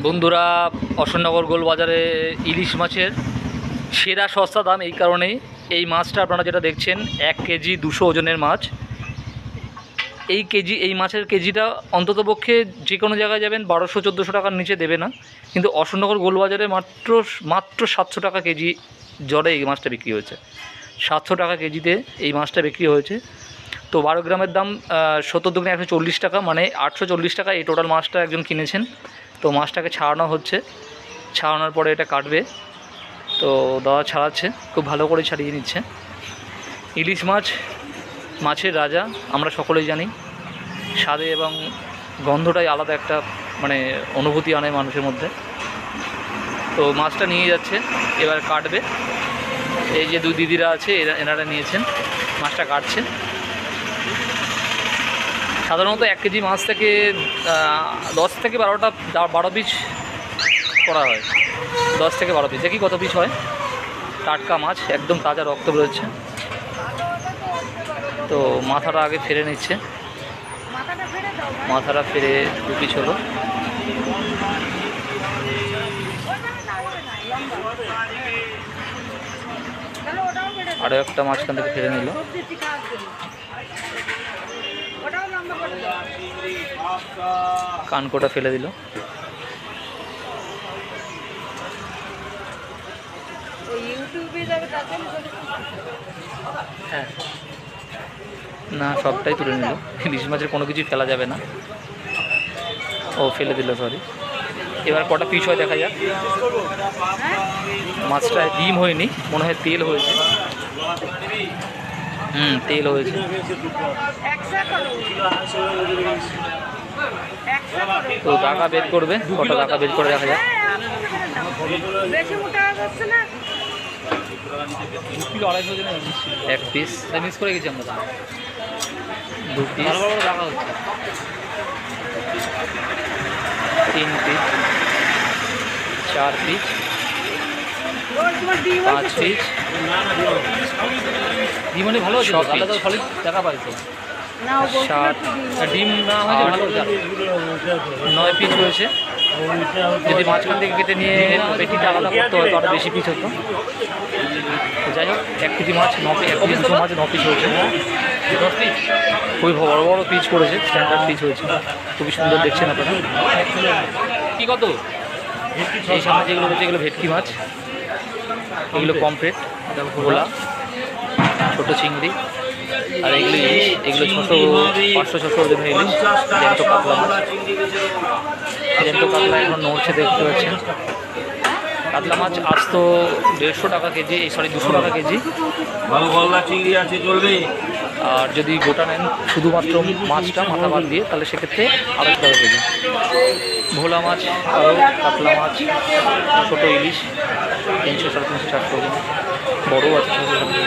বন্ধুরা, অশোকনগর গোলবাজারে ইলিশ মাছের সেরা সস্তা দাম এই কারণেই। এই মাছটা আপনারা যেটা দেখছেন 1 কেজি 200 ওজনের মাছ। এই মাছের কেজিটা অন্ততপক্ষে যে কোনো জায়গায় যাবেন 1200-1400 টাকার নিচে দেবে না, কিন্তু অশোকনগর গোলবাজারে মাত্র 700 টাকা কেজি জরে এই মাছটা বিক্রি হয়েছে। 700 টাকা কেজিতে এই মাছটা বিক্রি হয়েছে। তো 12 গ্রামের দাম 70 দুগুণে 140 টাকা, মানে 840 টাকা এই টোটাল মাছটা একজন কিনেছেন। তো মাছটাকে ছাড়ানো হচ্ছে, ছাড়ানোর পরে এটা কাটবে। তো দাদা ছাড়াচ্ছে, খুব ভালো করে ছাড়িয়ে নিচ্ছে। ইলিশ মাছ মাছের রাজা, আমরা সকলেই জানি। স্বাদে এবং গন্ধটাই আলাদা একটা মানে অনুভূতি আনে মানুষের মধ্যে। তো মাছটা নিয়ে যাচ্ছে, এবার কাটবে। এই যে দুই দিদিরা আছে, এনারা নিয়েছেন, মাছটা কাটছেন। সাধারণত 1 কেজি মাছ থেকে 10 থেকে 12 পিস করা হয়। 10 থেকে 12 পিস, দেখি কত পিস হয়। টাটকা মাছ, একদম তাজা, রক্ত বেরোচ্ছে। তো মাথাটা আগে ফেলে নিচ্ছে, মাথাটা ফেলে 2 পিস হলো। আরও একটা মাঝখান থেকে ফেলে নিল। কানকোটা ফেলে দিল। হ্যাঁ, না সবটাই তুলে নিল। ইলিশ মাছের কোনো কিছু ফেলা যাবে না। ও ফেলে দিল, সরি। এবার কটা পিস হয় দেখা যাক। মাছটায় ডিম হয়নি, মনে হয় তেল হয়েছে। তেল হয়েছে। তো টাকা বের করবে, কটা টাকা বের করে দেখা যাক। 1 পিস মিস করে গেছি আমরা। 2 পিস, 3 পিস, 4 পিস, 5 পিস। ডিম মানে ভালো আছে, আলাদা সলিড টাকা পাইছে। 7 ডিম না হয়েছে ভালো, 9 পিস হয়েছে। যদি মাঝখান থেকে কেটে নিয়ে পেটিটা আলাদা করতে হয় তো আরও বেশি পিস হতো। যাই হোক, 1 কেজি মাছ 9 পিস, 1 কেজি 200 মাছ 9 পিস হয়েছে। 10 পিস খুবই বড় বড় পিস করেছে, স্ট্যান্ডার্ড পিস হয়েছে। খুবই সুন্দর দেখছেন আপনারা। কী কত? এই সামনে যেগুলো রয়েছে এগুলো ভেটকি মাছ, এগুলো পমফ্রেট, ভোলা, ছোটো চিংড়ি। আর এগুলো ইলিশ, এগুলো 500-600 ওজনের ইলিশ। জ্যান্ত কাতলা মাছ, জ্যান্ত কাতলা এখন নড়ছে, দেখতে পাচ্ছেন। কাতলা মাছ আজ তো 150 টাকা কেজি, 200 টাকা কেজি। ভালো গলদা চিংড়ি আছে, চলবে। আর যদি গোটা নেন শুধুমাত্র মাছটা মাথা বাদ দিয়ে, তাহলে সেক্ষেত্রে 250 টাকা কেজি। ভোলা মাছ, আরও কাতলা মাছ, ছোটো ইলিশ 300, 350, 400 ওজন। বড়ও আছে 600-700।